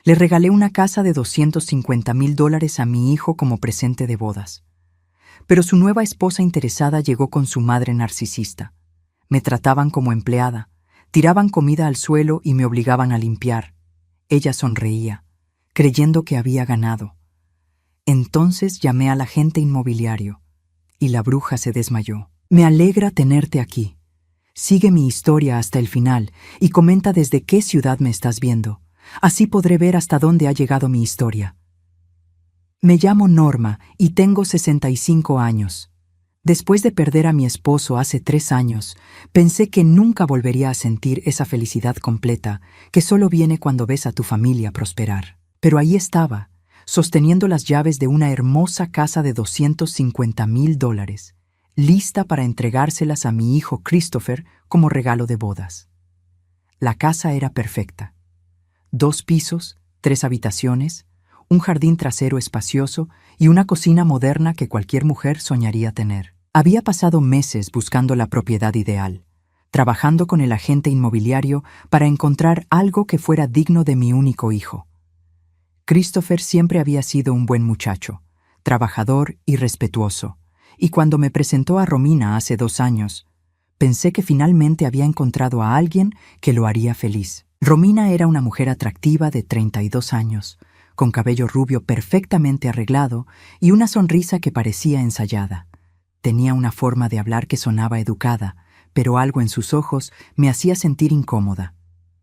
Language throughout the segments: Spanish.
Le regalé una casa de $250,000 a mi hijo como presente de bodas. Pero su nueva esposa interesada llegó con su madre narcisista. Me trataban como empleada, tiraban comida al suelo y me obligaban a limpiar. Ella sonreía, creyendo que había ganado. Entonces llamé al agente inmobiliario y la bruja se desmayó. Me alegra tenerte aquí. Sigue mi historia hasta el final y comenta desde qué ciudad me estás viendo. Así podré ver hasta dónde ha llegado mi historia. Me llamo Norma y tengo 65 años. Después de perder a mi esposo hace 3 años, pensé que nunca volvería a sentir esa felicidad completa que solo viene cuando ves a tu familia prosperar. Pero ahí estaba, sosteniendo las llaves de una hermosa casa de $250,000, lista para entregárselas a mi hijo Christopher como regalo de bodas. La casa era perfecta. 2 pisos, 3 habitaciones, un jardín trasero espacioso y una cocina moderna que cualquier mujer soñaría tener. Había pasado meses buscando la propiedad ideal, trabajando con el agente inmobiliario para encontrar algo que fuera digno de mi único hijo. Christopher siempre había sido un buen muchacho, trabajador y respetuoso, y cuando me presentó a Romina hace 2 años, pensé que finalmente había encontrado a alguien que lo haría feliz. Romina era una mujer atractiva de 32 años, con cabello rubio perfectamente arreglado y una sonrisa que parecía ensayada. Tenía una forma de hablar que sonaba educada, pero algo en sus ojos me hacía sentir incómoda.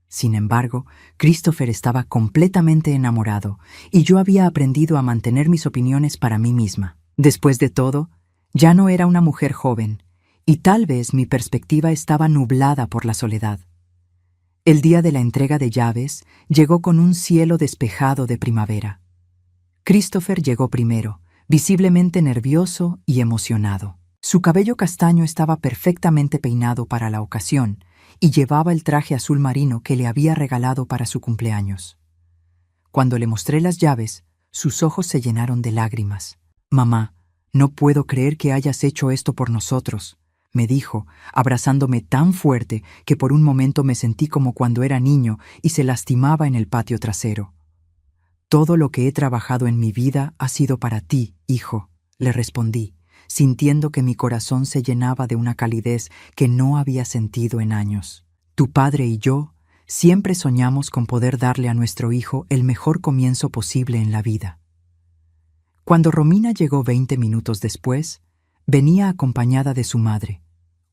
Sin embargo, Christopher estaba completamente enamorado y yo había aprendido a mantener mis opiniones para mí misma. Después de todo, ya no era una mujer joven, y tal vez mi perspectiva estaba nublada por la soledad. El día de la entrega de llaves llegó con un cielo despejado de primavera. Christopher llegó primero, visiblemente nervioso y emocionado. Su cabello castaño estaba perfectamente peinado para la ocasión y llevaba el traje azul marino que le había regalado para su cumpleaños. Cuando le mostré las llaves, sus ojos se llenaron de lágrimas. «Mamá, no puedo creer que hayas hecho esto por nosotros», me dijo, abrazándome tan fuerte que por un momento me sentí como cuando era niño y se lastimaba en el patio trasero. «Todo lo que he trabajado en mi vida ha sido para ti, hijo», le respondí, sintiendo que mi corazón se llenaba de una calidez que no había sentido en años. «Tu padre y yo siempre soñamos con poder darle a nuestro hijo el mejor comienzo posible en la vida». Cuando Romina llegó 20 minutos después, venía acompañada de su madre,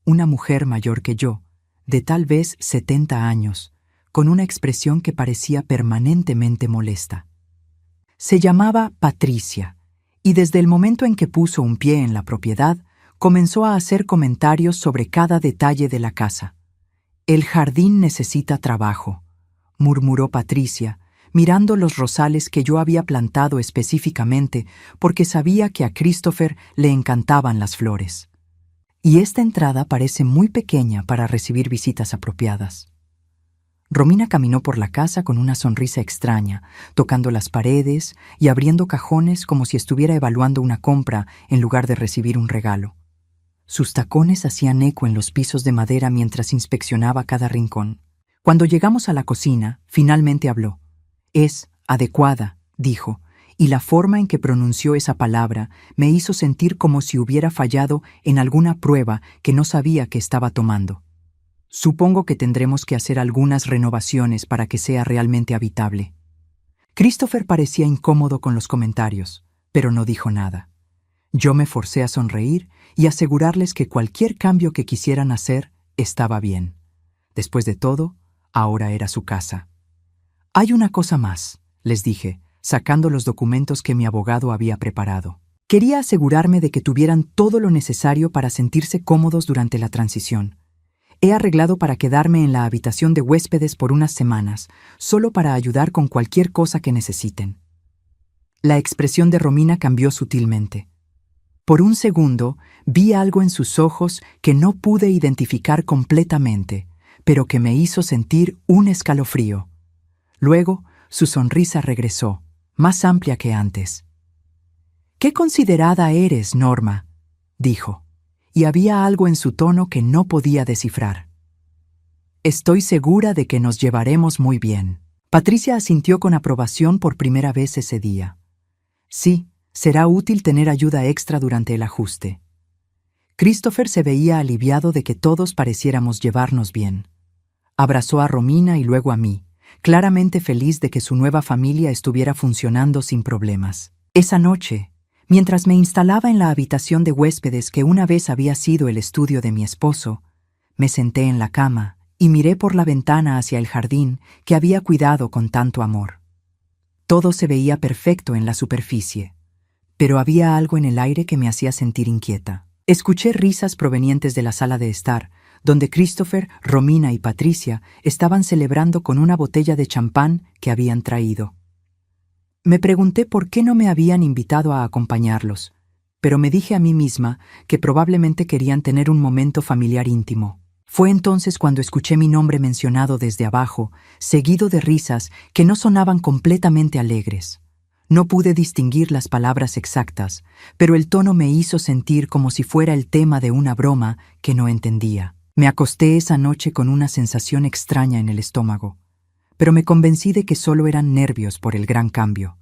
una mujer mayor que yo, de tal vez 70 años, con una expresión que parecía permanentemente molesta. Se llamaba Patricia, y desde el momento en que puso un pie en la propiedad, comenzó a hacer comentarios sobre cada detalle de la casa. «El jardín necesita trabajo», murmuró Patricia, mirando los rosales que yo había plantado específicamente porque sabía que a Christopher le encantaban las flores. «Y esta entrada parece muy pequeña para recibir visitas apropiadas». Romina caminó por la casa con una sonrisa extraña, tocando las paredes y abriendo cajones como si estuviera evaluando una compra en lugar de recibir un regalo. Sus tacones hacían eco en los pisos de madera mientras inspeccionaba cada rincón. Cuando llegamos a la cocina, finalmente habló. «Es adecuada», dijo, y la forma en que pronunció esa palabra me hizo sentir como si hubiera fallado en alguna prueba que no sabía que estaba tomando. «Supongo que tendremos que hacer algunas renovaciones para que sea realmente habitable». Christopher parecía incómodo con los comentarios, pero no dijo nada. Yo me forcé a sonreír y asegurarles que cualquier cambio que quisieran hacer estaba bien. Después de todo, ahora era su casa. «Hay una cosa más», les dije, sacando los documentos que mi abogado había preparado. Quería asegurarme de que tuvieran todo lo necesario para sentirse cómodos durante la transición. He arreglado para quedarme en la habitación de huéspedes por unas semanas, solo para ayudar con cualquier cosa que necesiten. La expresión de Romina cambió sutilmente. Por un segundo, vi algo en sus ojos que no pude identificar completamente, pero que me hizo sentir un escalofrío. Luego, su sonrisa regresó, más amplia que antes. «Qué considerada eres, Norma», dijo, y había algo en su tono que no podía descifrar. «Estoy segura de que nos llevaremos muy bien». Patricia asintió con aprobación por primera vez ese día. Sí, será útil tener ayuda extra durante el ajuste. Christopher se veía aliviado de que todos pareciéramos llevarnos bien. Abrazó a Romina y luego a mí, claramente feliz de que su nueva familia estuviera funcionando sin problemas. Esa noche, mientras me instalaba en la habitación de huéspedes que una vez había sido el estudio de mi esposo, me senté en la cama y miré por la ventana hacia el jardín que había cuidado con tanto amor. Todo se veía perfecto en la superficie, pero había algo en el aire que me hacía sentir inquieta. Escuché risas provenientes de la sala de estar, donde Christopher, Romina y Patricia estaban celebrando con una botella de champán que habían traído. Me pregunté por qué no me habían invitado a acompañarlos, pero me dije a mí misma que probablemente querían tener un momento familiar íntimo. Fue entonces cuando escuché mi nombre mencionado desde abajo, seguido de risas que no sonaban completamente alegres. No pude distinguir las palabras exactas, pero el tono me hizo sentir como si fuera el tema de una broma que no entendía. Me acosté esa noche con una sensación extraña en el estómago, pero me convencí de que solo eran nervios por el gran cambio.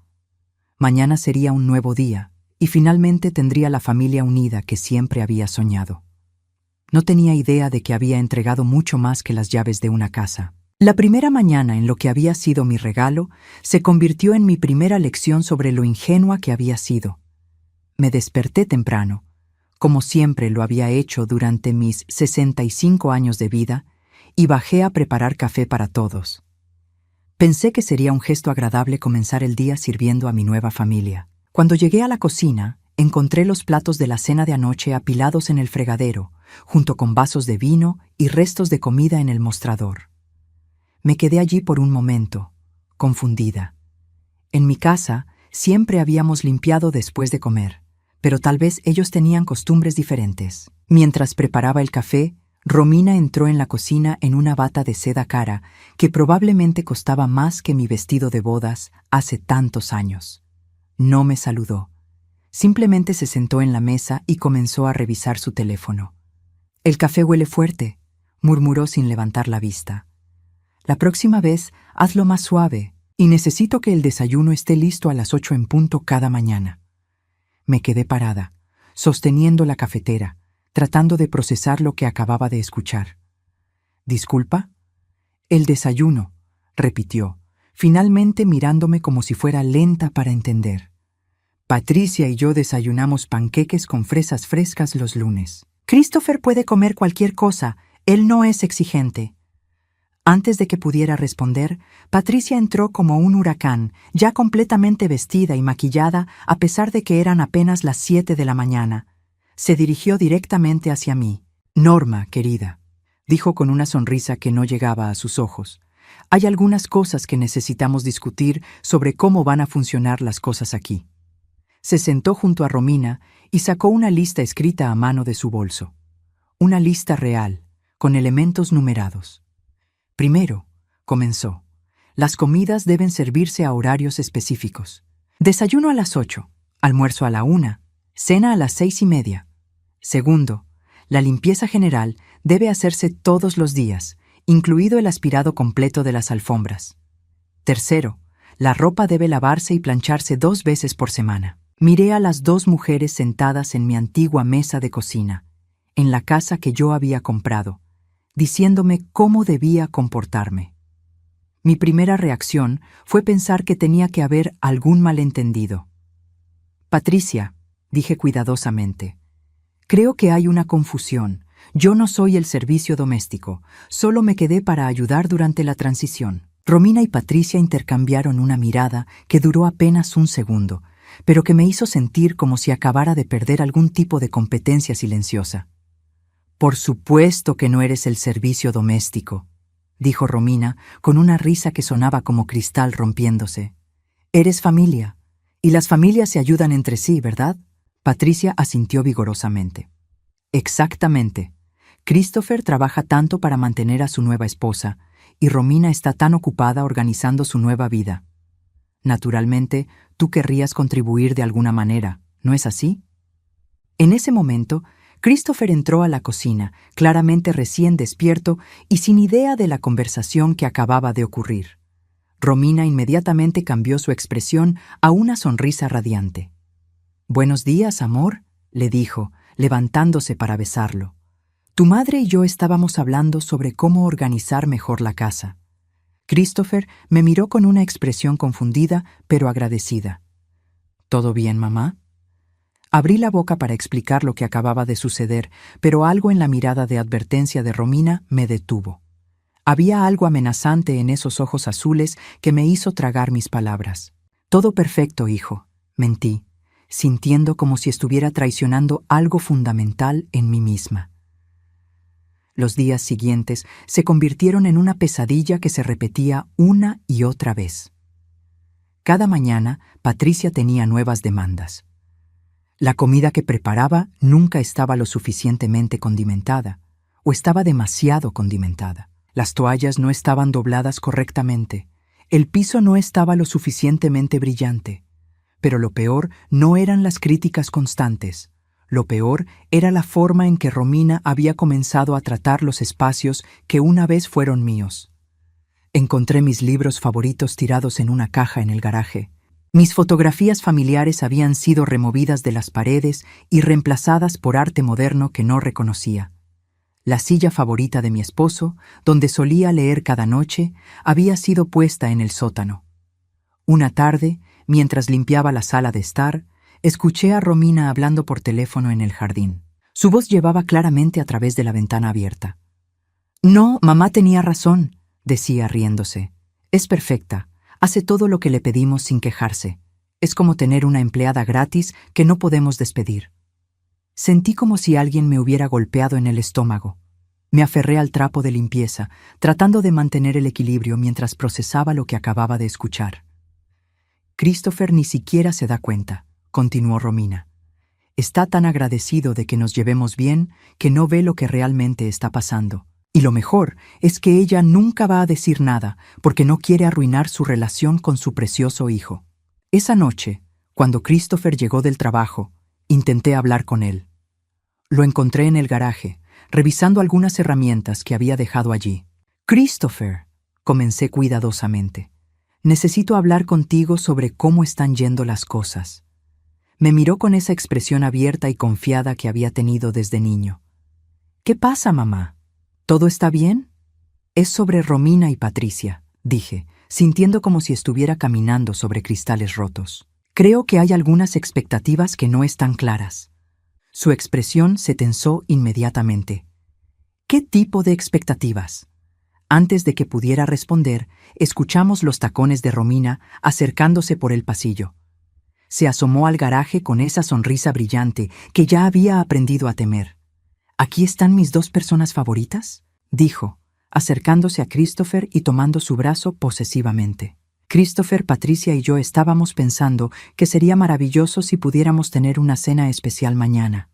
Mañana sería un nuevo día, y finalmente tendría la familia unida que siempre había soñado. No tenía idea de que había entregado mucho más que las llaves de una casa. La primera mañana en lo que había sido mi regalo se convirtió en mi primera lección sobre lo ingenua que había sido. Me desperté temprano, como siempre lo había hecho durante mis 65 años de vida, y bajé a preparar café para todos. Pensé que sería un gesto agradable comenzar el día sirviendo a mi nueva familia. Cuando llegué a la cocina, encontré los platos de la cena de anoche apilados en el fregadero, junto con vasos de vino y restos de comida en el mostrador. Me quedé allí por un momento, confundida. En mi casa siempre habíamos limpiado después de comer, pero tal vez ellos tenían costumbres diferentes. Mientras preparaba el café, Romina entró en la cocina en una bata de seda cara que probablemente costaba más que mi vestido de bodas hace tantos años. No me saludó. Simplemente se sentó en la mesa y comenzó a revisar su teléfono. «El café huele fuerte», murmuró sin levantar la vista. «La próxima vez, hazlo más suave, y necesito que el desayuno esté listo a las 8 en punto cada mañana». Me quedé parada, sosteniendo la cafetera, tratando de procesar lo que acababa de escuchar. «¿Disculpa?» «El desayuno», repitió, finalmente mirándome como si fuera lenta para entender. «Patricia y yo desayunamos panqueques con fresas frescas los lunes». «Christopher puede comer cualquier cosa, él no es exigente». Antes de que pudiera responder, Patricia entró como un huracán, ya completamente vestida y maquillada a pesar de que eran apenas las 7 de la mañana. Se dirigió directamente hacia mí. «Norma, querida», dijo con una sonrisa que no llegaba a sus ojos. «Hay algunas cosas que necesitamos discutir sobre cómo van a funcionar las cosas aquí». Se sentó junto a Romina y sacó una lista escrita a mano de su bolso. Una lista real, con elementos numerados. «Primero», comenzó, «las comidas deben servirse a horarios específicos. Desayuno a las 8, almuerzo a la 1, cena a las 6:30. Segundo, la limpieza general debe hacerse todos los días, incluido el aspirado completo de las alfombras. Tercero, la ropa debe lavarse y plancharse 2 veces por semana». Miré a las 2 mujeres sentadas en mi antigua mesa de cocina, en la casa que yo había comprado, diciéndome cómo debía comportarme. Mi primera reacción fue pensar que tenía que haber algún malentendido. «Patricia», dije cuidadosamente, «creo que hay una confusión. Yo no soy el servicio doméstico, solo me quedé para ayudar durante la transición». Romina y Patricia intercambiaron una mirada que duró apenas un segundo, pero que me hizo sentir como si acabara de perder algún tipo de competencia silenciosa. «Por supuesto que no eres el servicio doméstico», dijo Romina con una risa que sonaba como cristal rompiéndose. «Eres familia, y las familias se ayudan entre sí, ¿verdad?» Patricia asintió vigorosamente. «Exactamente. Christopher trabaja tanto para mantener a su nueva esposa, y Romina está tan ocupada organizando su nueva vida. Naturalmente, tú querrías contribuir de alguna manera, ¿no es así?» En ese momento, Christopher entró a la cocina, claramente recién despierto y sin idea de la conversación que acababa de ocurrir. Romina inmediatamente cambió su expresión a una sonrisa radiante. «Buenos días, amor», le dijo, levantándose para besarlo. «Tu madre y yo estábamos hablando sobre cómo organizar mejor la casa». Christopher me miró con una expresión confundida, pero agradecida. «¿Todo bien, mamá?» Abrí la boca para explicar lo que acababa de suceder, pero algo en la mirada de advertencia de Romina me detuvo. Había algo amenazante en esos ojos azules que me hizo tragar mis palabras. «Todo perfecto, hijo», mentí, sintiendo como si estuviera traicionando algo fundamental en mí misma. Los días siguientes se convirtieron en una pesadilla que se repetía una y otra vez. Cada mañana, Patricia tenía nuevas demandas. La comida que preparaba nunca estaba lo suficientemente condimentada, o estaba demasiado condimentada. Las toallas no estaban dobladas correctamente. El piso no estaba lo suficientemente brillante. Pero lo peor no eran las críticas constantes. Lo peor era la forma en que Romina había comenzado a tratar los espacios que una vez fueron míos. Encontré mis libros favoritos tirados en una caja en el garaje. Mis fotografías familiares habían sido removidas de las paredes y reemplazadas por arte moderno que no reconocía. La silla favorita de mi esposo, donde solía leer cada noche, había sido puesta en el sótano. Una tarde, mientras limpiaba la sala de estar, escuché a Romina hablando por teléfono en el jardín. Su voz llevaba claramente a través de la ventana abierta. «No, mamá tenía razón», decía riéndose. «Es perfecta. Hace todo lo que le pedimos sin quejarse. Es como tener una empleada gratis que no podemos despedir». Sentí como si alguien me hubiera golpeado en el estómago. Me aferré al trapo de limpieza, tratando de mantener el equilibrio mientras procesaba lo que acababa de escuchar. «Christopher ni siquiera se da cuenta», continuó Romina. «Está tan agradecido de que nos llevemos bien que no ve lo que realmente está pasando. Y lo mejor es que ella nunca va a decir nada porque no quiere arruinar su relación con su precioso hijo». Esa noche, cuando Christopher llegó del trabajo, intenté hablar con él. Lo encontré en el garaje, revisando algunas herramientas que había dejado allí. «Christopher», comencé cuidadosamente, «necesito hablar contigo sobre cómo están yendo las cosas». Me miró con esa expresión abierta y confiada que había tenido desde niño. «¿Qué pasa, mamá? ¿Todo está bien?» «Es sobre Romina y Patricia», dije, sintiendo como si estuviera caminando sobre cristales rotos. «Creo que hay algunas expectativas que no están claras». Su expresión se tensó inmediatamente. «¿Qué tipo de expectativas?» Antes de que pudiera responder, escuchamos los tacones de Romina acercándose por el pasillo. Se asomó al garaje con esa sonrisa brillante que ya había aprendido a temer. «¿Aquí están mis dos personas favoritas?», dijo, acercándose a Christopher y tomando su brazo posesivamente. Christopher, Patricia y yo estábamos pensando que sería maravilloso si pudiéramos tener una cena especial mañana.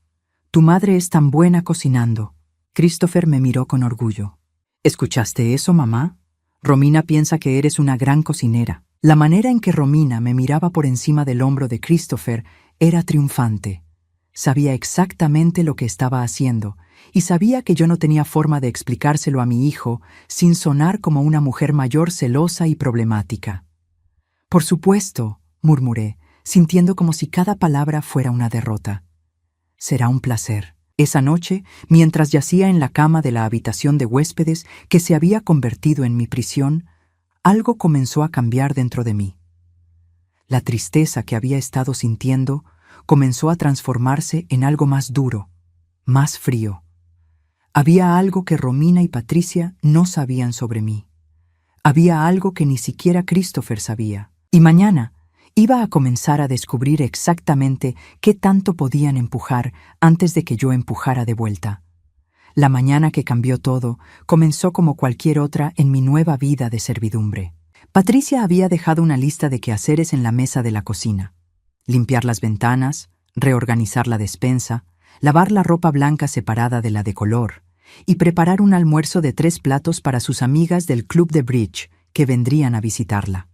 «Tu madre es tan buena cocinando». Christopher me miró con orgullo. «¿Escuchaste eso, mamá? Romina piensa que eres una gran cocinera». La manera en que Romina me miraba por encima del hombro de Christopher era triunfante. Sabía exactamente lo que estaba haciendo y sabía que yo no tenía forma de explicárselo a mi hijo sin sonar como una mujer mayor celosa y problemática. «Por supuesto», murmuré, sintiendo como si cada palabra fuera una derrota. «Será un placer». Esa noche, mientras yacía en la cama de la habitación de huéspedes que se había convertido en mi prisión, algo comenzó a cambiar dentro de mí. La tristeza que había estado sintiendo comenzó a transformarse en algo más duro, más frío. Había algo que Romina y Patricia no sabían sobre mí. Había algo que ni siquiera Christopher sabía. Y mañana iba a comenzar a descubrir exactamente qué tanto podían empujar antes de que yo empujara de vuelta. La mañana que cambió todo comenzó como cualquier otra en mi nueva vida de servidumbre. Patricia había dejado una lista de quehaceres en la mesa de la cocina. Limpiar las ventanas, reorganizar la despensa, lavar la ropa blanca separada de la de color y preparar un almuerzo de 3 platos para sus amigas del club de bridge que vendrían a visitarla.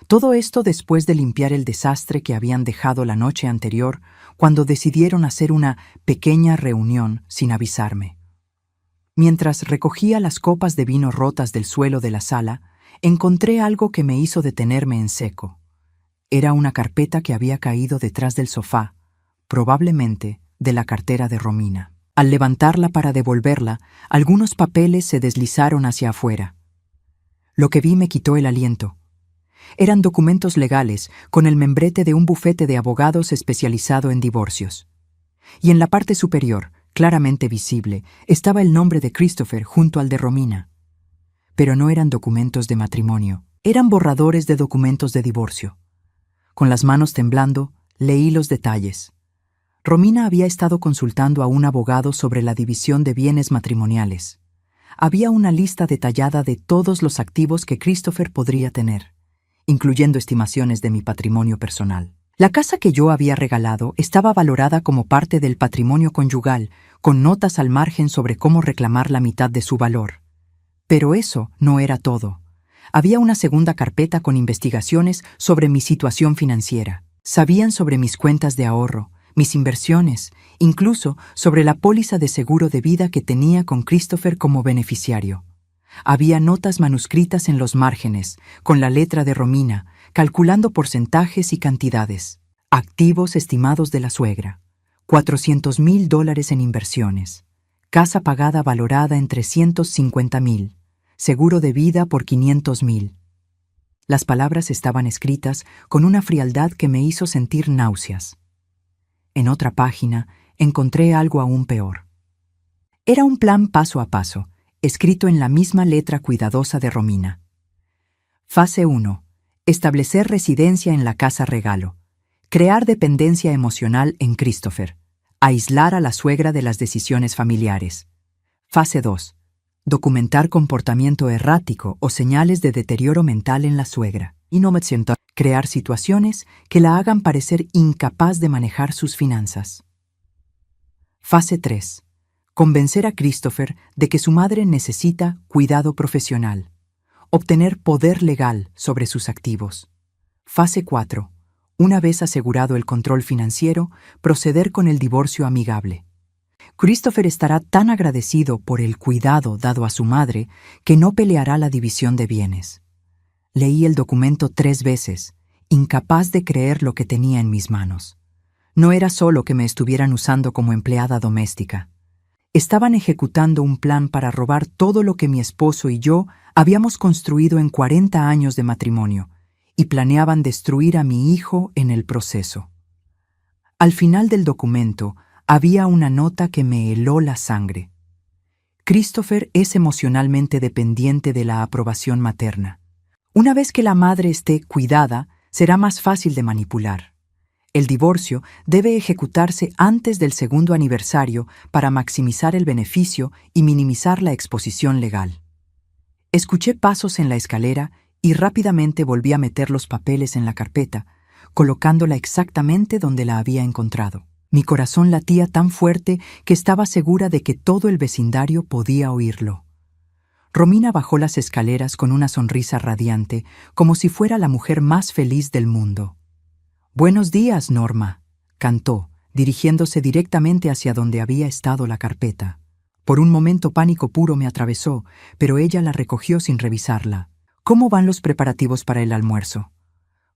Todo esto después de limpiar el desastre que habían dejado la noche anterior cuando decidieron hacer una pequeña reunión sin avisarme. Mientras recogía las copas de vino rotas del suelo de la sala, encontré algo que me hizo detenerme en seco. Era una carpeta que había caído detrás del sofá, probablemente de la cartera de Romina. Al levantarla para devolverla, algunos papeles se deslizaron hacia afuera. Lo que vi me quitó el aliento. Eran documentos legales con el membrete de un bufete de abogados especializado en divorcios. Y en la parte superior, claramente visible, estaba el nombre de Christopher junto al de Romina. Pero no eran documentos de matrimonio, eran borradores de documentos de divorcio. Con las manos temblando, leí los detalles. Romina había estado consultando a un abogado sobre la división de bienes matrimoniales. Había una lista detallada de todos los activos que Christopher podría tener, incluyendo estimaciones de mi patrimonio personal. La casa que yo había regalado estaba valorada como parte del patrimonio conyugal, con notas al margen sobre cómo reclamar la mitad de su valor. Pero eso no era todo. Había una segunda carpeta con investigaciones sobre mi situación financiera. Sabían sobre mis cuentas de ahorro, mis inversiones, incluso sobre la póliza de seguro de vida que tenía con Christopher como beneficiario. Había notas manuscritas en los márgenes, con la letra de Romina, calculando porcentajes y cantidades. Activos estimados de la suegra. $400,000 en inversiones. Casa pagada valorada en $350,000. Seguro de vida por $500,000. Las palabras estaban escritas con una frialdad que me hizo sentir náuseas. En otra página encontré algo aún peor. Era un plan paso a paso, escrito en la misma letra cuidadosa de Romina. Fase 1. Establecer residencia en la casa regalo. Crear dependencia emocional en Christopher. Aislar a la suegra de las decisiones familiares. Fase 2. Documentar comportamiento errático o señales de deterioro mental en la suegra. Crear situaciones que la hagan parecer incapaz de manejar sus finanzas. Fase 3. Convencer a Christopher de que su madre necesita cuidado profesional. Obtener poder legal sobre sus activos. Fase 4. Una vez asegurado el control financiero, proceder con el divorcio amigable. Christopher estará tan agradecido por el cuidado dado a su madre que no peleará la división de bienes. Leí el documento 3 veces, incapaz de creer lo que tenía en mis manos. No era solo que me estuvieran usando como empleada doméstica. Estaban ejecutando un plan para robar todo lo que mi esposo y yo habíamos construido en 40 años de matrimonio, y planeaban destruir a mi hijo en el proceso. Al final del documento había una nota que me heló la sangre. Christopher es emocionalmente dependiente de la aprobación materna. Una vez que la madre esté cuidada, será más fácil de manipular. El divorcio debe ejecutarse antes del segundo aniversario para maximizar el beneficio y minimizar la exposición legal. Escuché pasos en la escalera y rápidamente volví a meter los papeles en la carpeta, colocándola exactamente donde la había encontrado. Mi corazón latía tan fuerte que estaba segura de que todo el vecindario podía oírlo. Romina bajó las escaleras con una sonrisa radiante, como si fuera la mujer más feliz del mundo. «Buenos días, Norma», cantó, dirigiéndose directamente hacia donde había estado la carpeta. Por un momento pánico puro me atravesó, pero ella la recogió sin revisarla. «¿Cómo van los preparativos para el almuerzo?»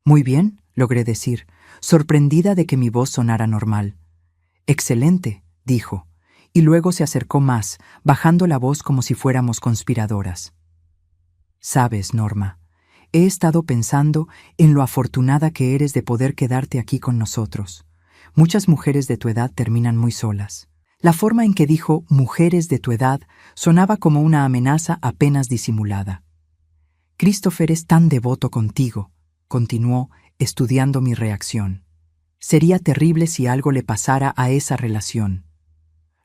«Muy bien», logré decir, sorprendida de que mi voz sonara normal. «Excelente», dijo, y luego se acercó más, bajando la voz como si fuéramos conspiradoras. «Sabes, Norma, he estado pensando en lo afortunada que eres de poder quedarte aquí con nosotros. Muchas mujeres de tu edad terminan muy solas». La forma en que dijo «mujeres de tu edad» sonaba como una amenaza apenas disimulada. «Christopher es tan devoto contigo», continuó, estudiando mi reacción. «Sería terrible si algo le pasara a esa relación.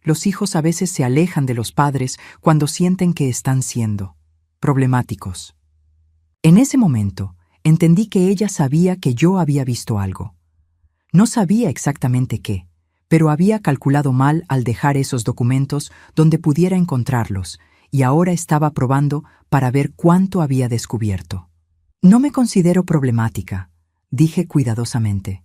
Los hijos a veces se alejan de los padres cuando sienten que están siendo problemáticos». En ese momento, entendí que ella sabía que yo había visto algo. No sabía exactamente qué, pero había calculado mal al dejar esos documentos donde pudiera encontrarlos, y ahora estaba probando para ver cuánto había descubierto. «No me considero problemática», dije cuidadosamente.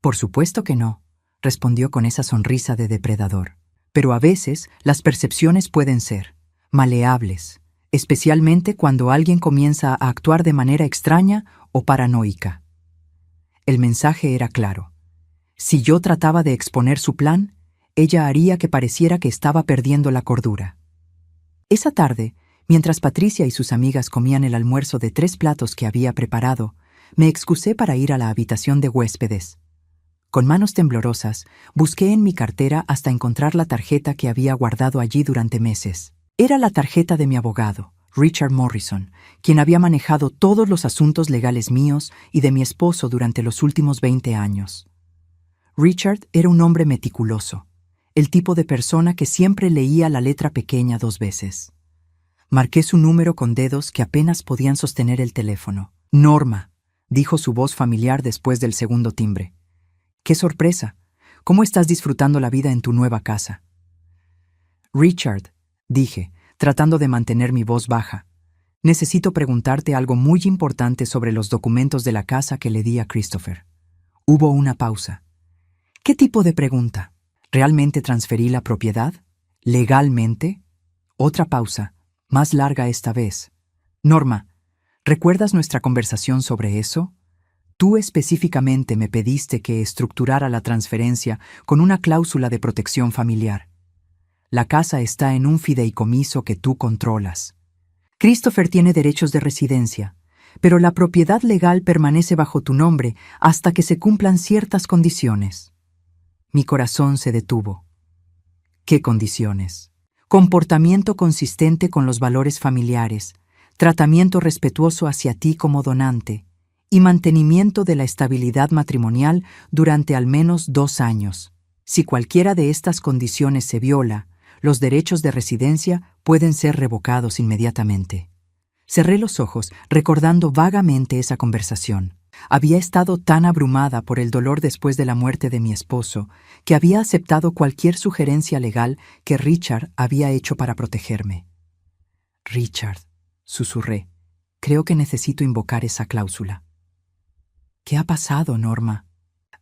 «Por supuesto que no», respondió con esa sonrisa de depredador. «Pero a veces las percepciones pueden ser maleables. especialmente cuando alguien comienza a actuar de manera extraña o paranoica. El mensaje era claro. Si yo trataba de exponer su plan, ella haría que pareciera que estaba perdiendo la cordura. Esa tarde, mientras Patricia y sus amigas comían el almuerzo de 3 platos que había preparado, me excusé para ir a la habitación de huéspedes. Con manos temblorosas, busqué en mi cartera hasta encontrar la tarjeta que había guardado allí durante meses. Era la tarjeta de mi abogado, Richard Morrison, quien había manejado todos los asuntos legales míos y de mi esposo durante los últimos 20 años. Richard era un hombre meticuloso, el tipo de persona que siempre leía la letra pequeña 2 veces. Marqué su número con dedos que apenas podían sostener el teléfono. «Norma», dijo su voz familiar después del segundo timbre. «¡Qué sorpresa! ¿Cómo estás disfrutando la vida en tu nueva casa?» «Richard», dije, tratando de mantener mi voz baja, «necesito preguntarte algo muy importante sobre los documentos de la casa que le di a Christopher». Hubo una pausa. «¿Qué tipo de pregunta? ¿Realmente transferí la propiedad? ¿Legalmente?» Otra pausa, más larga esta vez. «Norma, ¿recuerdas nuestra conversación sobre eso? Tú específicamente me pediste que estructurara la transferencia con una cláusula de protección familiar. La casa está en un fideicomiso que tú controlas. Christopher tiene derechos de residencia, pero la propiedad legal permanece bajo tu nombre hasta que se cumplan ciertas condiciones». Mi corazón se detuvo. ¿Qué condiciones? Comportamiento consistente con los valores familiares, tratamiento respetuoso hacia ti como donante y mantenimiento de la estabilidad matrimonial durante al menos 2 años. Si cualquiera de estas condiciones se viola, los derechos de residencia pueden ser revocados inmediatamente. Cerré los ojos, recordando vagamente esa conversación. Había estado tan abrumada por el dolor después de la muerte de mi esposo que había aceptado cualquier sugerencia legal que Richard había hecho para protegerme. «Richard», susurré, «creo que necesito invocar esa cláusula». «¿Qué ha pasado, Norma?»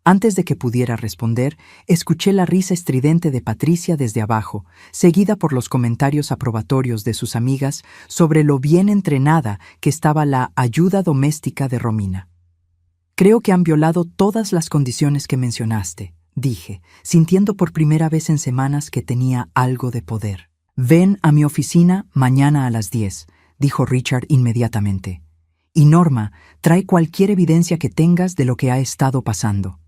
Antes de que pudiera responder, escuché la risa estridente de Patricia desde abajo, seguida por los comentarios aprobatorios de sus amigas sobre lo bien entrenada que estaba la ayuda doméstica de Romina. «Creo que han violado todas las condiciones que mencionaste», dije, sintiendo por primera vez en semanas que tenía algo de poder. «Ven a mi oficina mañana a las 10», dijo Richard inmediatamente. «Y Norma, trae cualquier evidencia que tengas de lo que ha estado pasando».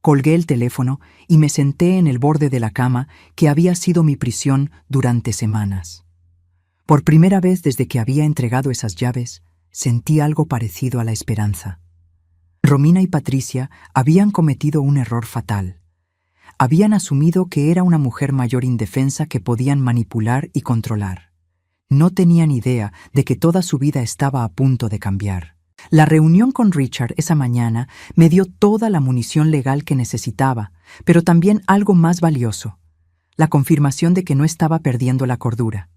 Colgué el teléfono y me senté en el borde de la cama que había sido mi prisión durante semanas. Por primera vez desde que había entregado esas llaves, sentí algo parecido a la esperanza. Romina y Patricia habían cometido un error fatal. Habían asumido que era una mujer mayor indefensa que podían manipular y controlar. No tenían idea de que toda su vida estaba a punto de cambiar. La reunión con Richard esa mañana me dio toda la munición legal que necesitaba, pero también algo más valioso: la confirmación de que no estaba perdiendo la cordura.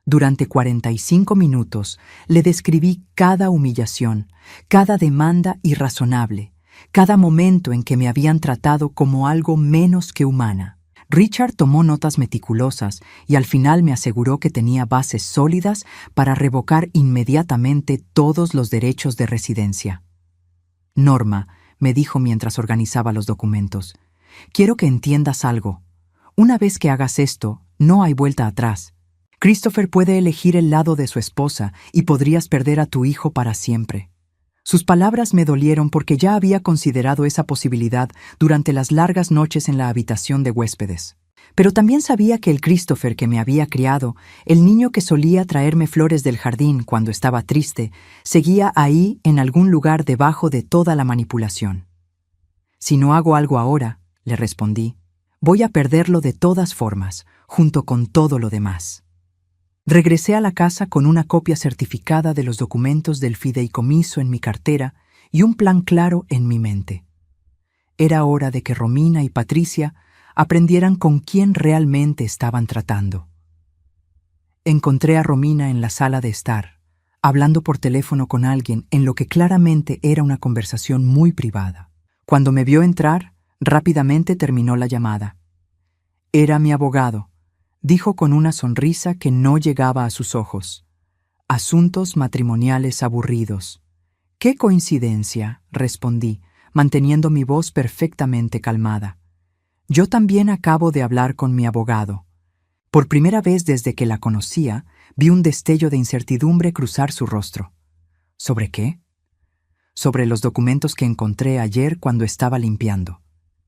Durante 45 minutos le describí cada humillación, cada demanda irrazonable, cada momento en que me habían tratado como algo menos que humana. Richard tomó notas meticulosas y al final me aseguró que tenía bases sólidas para revocar inmediatamente todos los derechos de residencia. «Norma», me dijo mientras organizaba los documentos, «quiero que entiendas algo. Una vez que hagas esto, no hay vuelta atrás. Christopher puede elegir el lado de su esposa y podrías perder a tu hijo para siempre». Sus palabras me dolieron porque ya había considerado esa posibilidad durante las largas noches en la habitación de huéspedes. Pero también sabía que el Christopher que me había criado, el niño que solía traerme flores del jardín cuando estaba triste, seguía ahí en algún lugar debajo de toda la manipulación. «Si no hago algo ahora», le respondí, «voy a perderlo de todas formas, junto con todo lo demás». Regresé a la casa con una copia certificada de los documentos del fideicomiso en mi cartera y un plan claro en mi mente. Era hora de que Romina y Patricia aprendieran con quién realmente estaban tratando. Encontré a Romina en la sala de estar, hablando por teléfono con alguien en lo que claramente era una conversación muy privada. Cuando me vio entrar, rápidamente terminó la llamada. «Era mi abogado», dijo con una sonrisa que no llegaba a sus ojos. Asuntos matrimoniales aburridos. «¡Qué coincidencia!», respondí, manteniendo mi voz perfectamente calmada. «Yo también acabo de hablar con mi abogado». Por primera vez desde que la conocía, vi un destello de incertidumbre cruzar su rostro. ¿Sobre qué? Sobre los documentos que encontré ayer cuando estaba limpiando,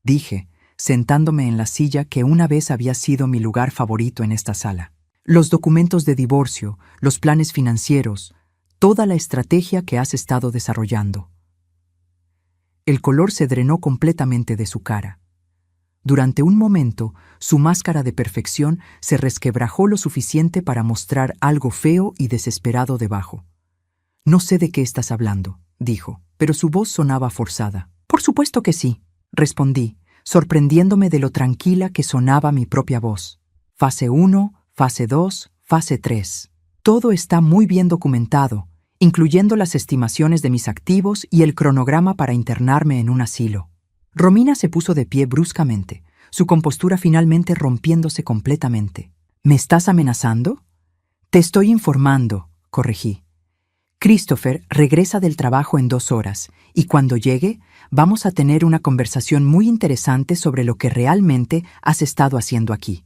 dije, sentándome en la silla que una vez había sido mi lugar favorito en esta sala. Los documentos de divorcio, los planes financieros, toda la estrategia que has estado desarrollando. El color se drenó completamente de su cara. Durante un momento, su máscara de perfección se resquebrajó lo suficiente para mostrar algo feo y desesperado debajo. «No sé de qué estás hablando», dijo, pero su voz sonaba forzada. «Por supuesto que sí», respondí, sorprendiéndome de lo tranquila que sonaba mi propia voz. «Fase 1, fase 2, fase 3. Todo está muy bien documentado, incluyendo las estimaciones de mis activos y el cronograma para internarme en un asilo». Romina se puso de pie bruscamente, su compostura finalmente rompiéndose completamente. «¿Me estás amenazando?» «Te estoy informando», corregí. «Christopher regresa del trabajo en 2 horas, y cuando llegue, vamos a tener una conversación muy interesante sobre lo que realmente has estado haciendo aquí».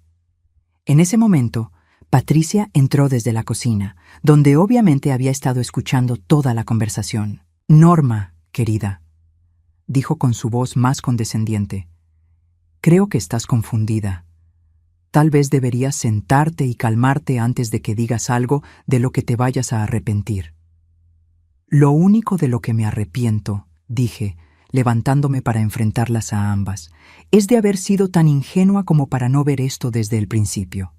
En ese momento, Patricia entró desde la cocina, donde obviamente había estado escuchando toda la conversación. «Norma, querida», dijo con su voz más condescendiente, «creo que estás confundida. Tal vez deberías sentarte y calmarte antes de que digas algo de lo que te vayas a arrepentir». «Lo único de lo que me arrepiento», dije, levantándome para enfrentarlas a ambas, «es de haber sido tan ingenua como para no ver esto desde el principio».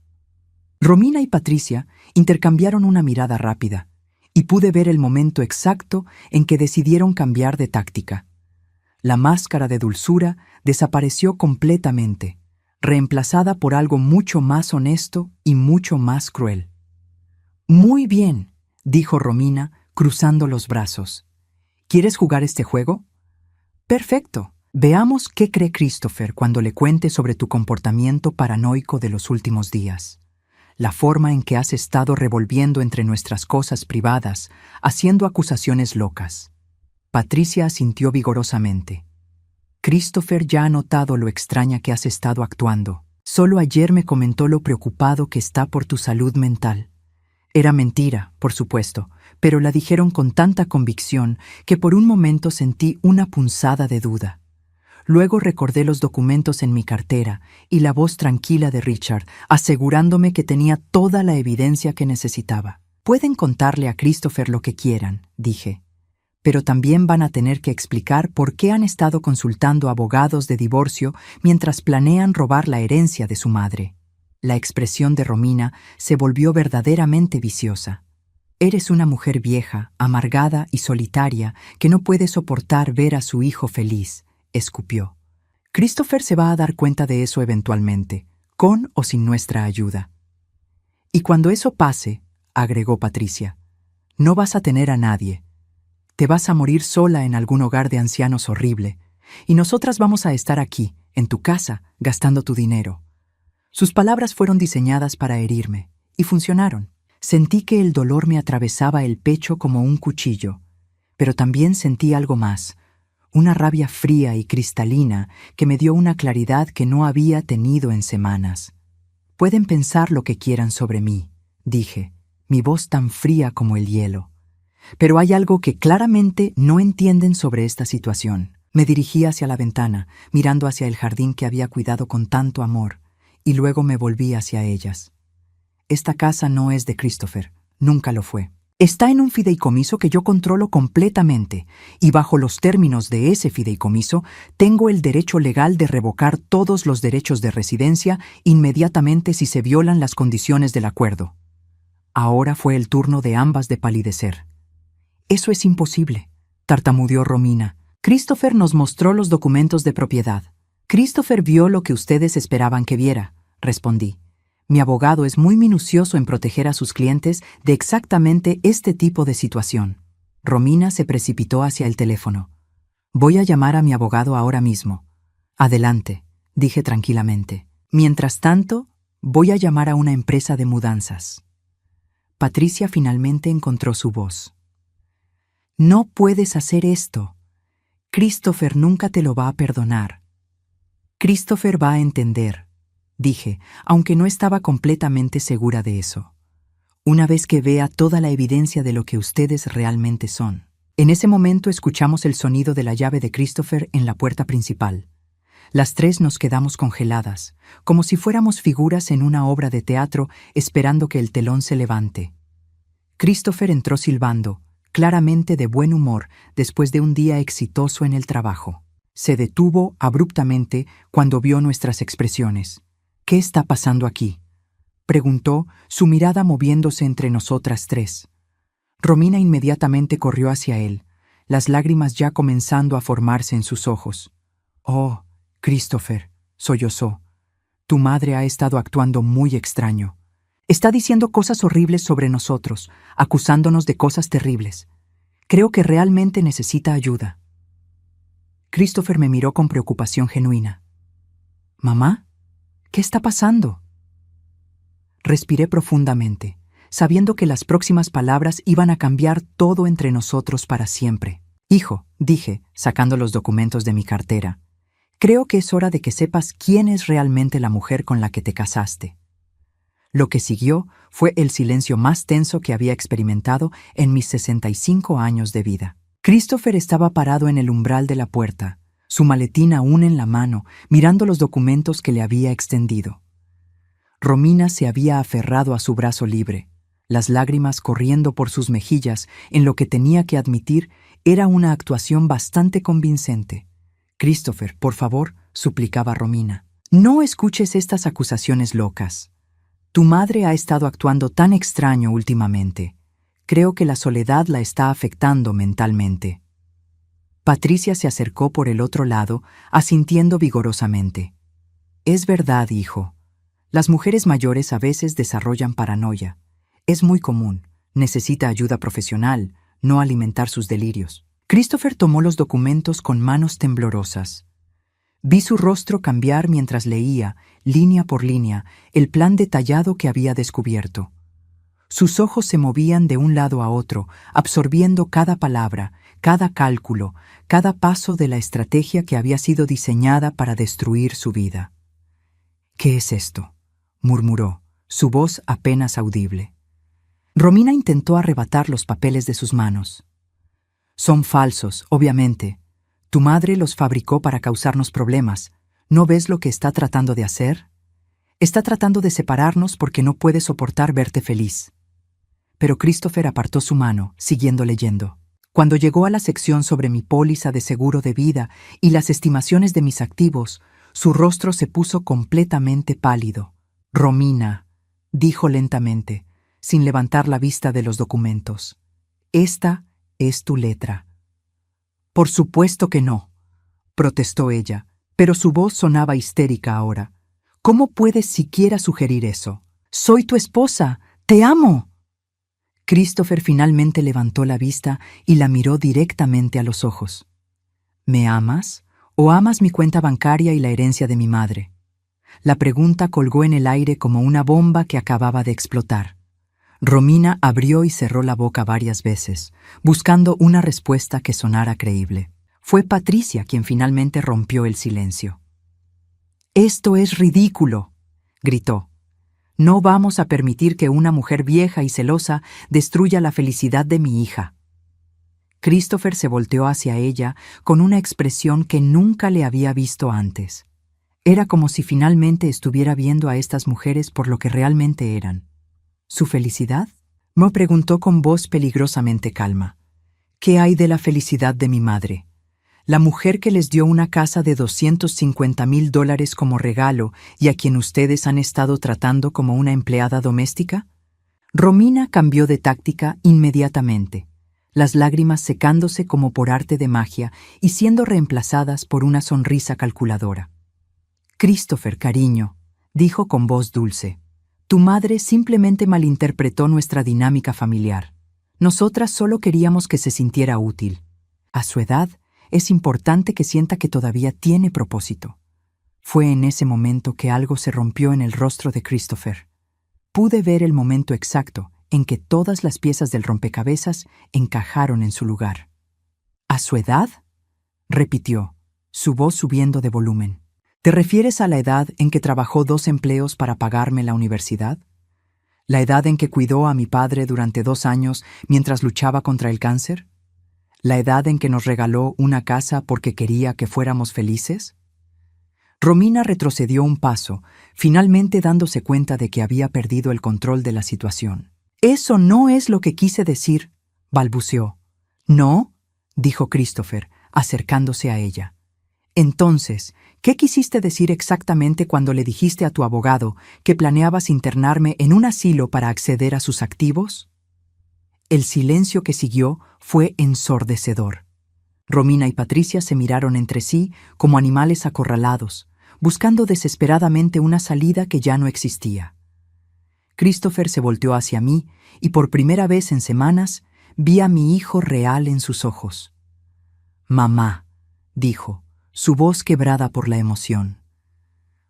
Romina y Patricia intercambiaron una mirada rápida, y pude ver el momento exacto en que decidieron cambiar de táctica. La máscara de dulzura desapareció completamente, reemplazada por algo mucho más honesto y mucho más cruel. «Muy bien», dijo Romina, cruzando los brazos. «¿Quieres jugar este juego?» «Perfecto. Veamos qué cree Christopher cuando le cuente sobre tu comportamiento paranoico de los últimos días. La forma en que has estado revolviendo entre nuestras cosas privadas, haciendo acusaciones locas». Patricia asintió vigorosamente. «Christopher ya ha notado lo extraña que has estado actuando. Solo ayer me comentó lo preocupado que está por tu salud mental». Era mentira, por supuesto, pero la dijeron con tanta convicción que por un momento sentí una punzada de duda. Luego recordé los documentos en mi cartera y la voz tranquila de Richard, asegurándome que tenía toda la evidencia que necesitaba. «Pueden contarle a Christopher lo que quieran», dije, «pero también van a tener que explicar por qué han estado consultando abogados de divorcio mientras planean robar la herencia de su madre». La expresión de Romina se volvió verdaderamente viciosa. «Eres una mujer vieja, amargada y solitaria que no puede soportar ver a su hijo feliz», escupió. «Christopher se va a dar cuenta de eso eventualmente, con o sin nuestra ayuda». «Y cuando eso pase», agregó Patricia, «no vas a tener a nadie. Te vas a morir sola en algún hogar de ancianos horrible, y nosotras vamos a estar aquí, en tu casa, gastando tu dinero». Sus palabras fueron diseñadas para herirme, y funcionaron. Sentí que el dolor me atravesaba el pecho como un cuchillo, pero también sentí algo más, una rabia fría y cristalina que me dio una claridad que no había tenido en semanas. «Pueden pensar lo que quieran sobre mí», dije, mi voz tan fría como el hielo. «Pero hay algo que claramente no entienden sobre esta situación». Me dirigí hacia la ventana, mirando hacia el jardín que había cuidado con tanto amor, y luego me volví hacia ellas. «Esta casa no es de Christopher, nunca lo fue. Está en un fideicomiso que yo controlo completamente, y bajo los términos de ese fideicomiso tengo el derecho legal de revocar todos los derechos de residencia inmediatamente si se violan las condiciones del acuerdo». Ahora fue el turno de ambas de palidecer. «Eso es imposible», tartamudeó Romina. «Christopher nos mostró los documentos de propiedad». «Christopher vio lo que ustedes esperaban que viera», respondí. «Mi abogado es muy minucioso en proteger a sus clientes de exactamente este tipo de situación». Romina se precipitó hacia el teléfono. «Voy a llamar a mi abogado ahora mismo». «Adelante», dije tranquilamente. «Mientras tanto, voy a llamar a una empresa de mudanzas». Patricia finalmente encontró su voz. No puedes hacer esto. Christopher nunca te lo va a perdonar. Christopher va a entender, dije, aunque no estaba completamente segura de eso. Una vez que vea toda la evidencia de lo que ustedes realmente son. En ese momento escuchamos el sonido de la llave de Christopher en la puerta principal. Las tres nos quedamos congeladas, como si fuéramos figuras en una obra de teatro esperando que el telón se levante. Christopher entró silbando, claramente de buen humor después de un día exitoso en el trabajo. Se detuvo abruptamente cuando vio nuestras expresiones. ¿Qué está pasando aquí?, preguntó, su mirada moviéndose entre nosotras tres. Romina inmediatamente corrió hacia él, las lágrimas ya comenzando a formarse en sus ojos. «Oh, Christopher», sollozó, «tu madre ha estado actuando muy extraño. Está diciendo cosas horribles sobre nosotros, acusándonos de cosas terribles. Creo que realmente necesita ayuda». Christopher me miró con preocupación genuina. «¿Mamá? ¿Qué está pasando?». Respiré profundamente, sabiendo que las próximas palabras iban a cambiar todo entre nosotros para siempre. «Hijo», dije, sacando los documentos de mi cartera, «creo que es hora de que sepas quién es realmente la mujer con la que te casaste». Lo que siguió fue el silencio más tenso que había experimentado en mis 65 años de vida. Christopher estaba parado en el umbral de la puerta, su maletín aún en la mano, mirando los documentos que le había extendido. Romina se había aferrado a su brazo libre, las lágrimas corriendo por sus mejillas en lo que tenía que admitir era una actuación bastante convincente. «Christopher, por favor», suplicaba Romina, «no escuches estas acusaciones locas. Tu madre ha estado actuando tan extraño últimamente. Creo que la soledad la está afectando mentalmente». Patricia se acercó por el otro lado, asintiendo vigorosamente. «Es verdad, hijo. Las mujeres mayores a veces desarrollan paranoia. Es muy común. Necesita ayuda profesional, no alimentar sus delirios». Christopher tomó los documentos con manos temblorosas. Vi su rostro cambiar mientras leía, línea por línea, el plan detallado que había descubierto. Sus ojos se movían de un lado a otro, absorbiendo cada palabra, cada cálculo, cada paso de la estrategia que había sido diseñada para destruir su vida. «¿Qué es esto?», murmuró, su voz apenas audible. Romina intentó arrebatar los papeles de sus manos. «Son falsos, obviamente. Tu madre los fabricó para causarnos problemas. ¿No ves lo que está tratando de hacer? Está tratando de separarnos porque no puede soportar verte feliz». Pero Christopher apartó su mano, siguiendo leyendo. Cuando llegó a la sección sobre mi póliza de seguro de vida y las estimaciones de mis activos, su rostro se puso completamente pálido. «Romina», dijo lentamente, sin levantar la vista de los documentos, «esta es tu letra». «Por supuesto que no», protestó ella, pero su voz sonaba histérica ahora. «¿Cómo puedes siquiera sugerir eso? Soy tu esposa, te amo». Christopher finalmente levantó la vista y la miró directamente a los ojos. «¿Me amas o amas mi cuenta bancaria y la herencia de mi madre?». La pregunta colgó en el aire como una bomba que acababa de explotar. Romina abrió y cerró la boca varias veces, buscando una respuesta que sonara creíble. Fue Patricia quien finalmente rompió el silencio. «Esto es ridículo», gritó. «No vamos a permitir que una mujer vieja y celosa destruya la felicidad de mi hija». Christopher se volteó hacia ella con una expresión que nunca le había visto antes. Era como si finalmente estuviera viendo a estas mujeres por lo que realmente eran. «¿Su felicidad?», me preguntó con voz peligrosamente calma. «¿Qué hay de la felicidad de mi madre? La mujer que les dio una casa de $250,000 como regalo y a quien ustedes han estado tratando como una empleada doméstica». Romina cambió de táctica inmediatamente, las lágrimas secándose como por arte de magia y siendo reemplazadas por una sonrisa calculadora. «Christopher, cariño», dijo con voz dulce, «tu madre simplemente malinterpretó nuestra dinámica familiar. Nosotras solo queríamos que se sintiera útil. A su edad, es importante que sienta que todavía tiene propósito». Fue en ese momento que algo se rompió en el rostro de Christopher. Pude ver el momento exacto en que todas las piezas del rompecabezas encajaron en su lugar. ¿A su edad?, repitió, su voz subiendo de volumen. ¿Te refieres a la edad en que trabajó 2 empleos para pagarme la universidad? ¿La edad en que cuidó a mi padre durante 2 años mientras luchaba contra el cáncer? ¿La edad en que nos regaló una casa porque quería que fuéramos felices? Romina retrocedió un paso, finalmente dándose cuenta de que había perdido el control de la situación. «Eso no es lo que quise decir», balbuceó. «¿No?», dijo Christopher, acercándose a ella. «Entonces, ¿qué quisiste decir exactamente cuando le dijiste a tu abogado que planeabas internarme en un asilo para acceder a sus activos?» El silencio que siguió fue ensordecedor. Romina y Patricia se miraron entre sí como animales acorralados, buscando desesperadamente una salida que ya no existía. Christopher se volteó hacia mí y por primera vez en semanas vi a mi hijo real en sus ojos. «Mamá», dijo, su voz quebrada por la emoción.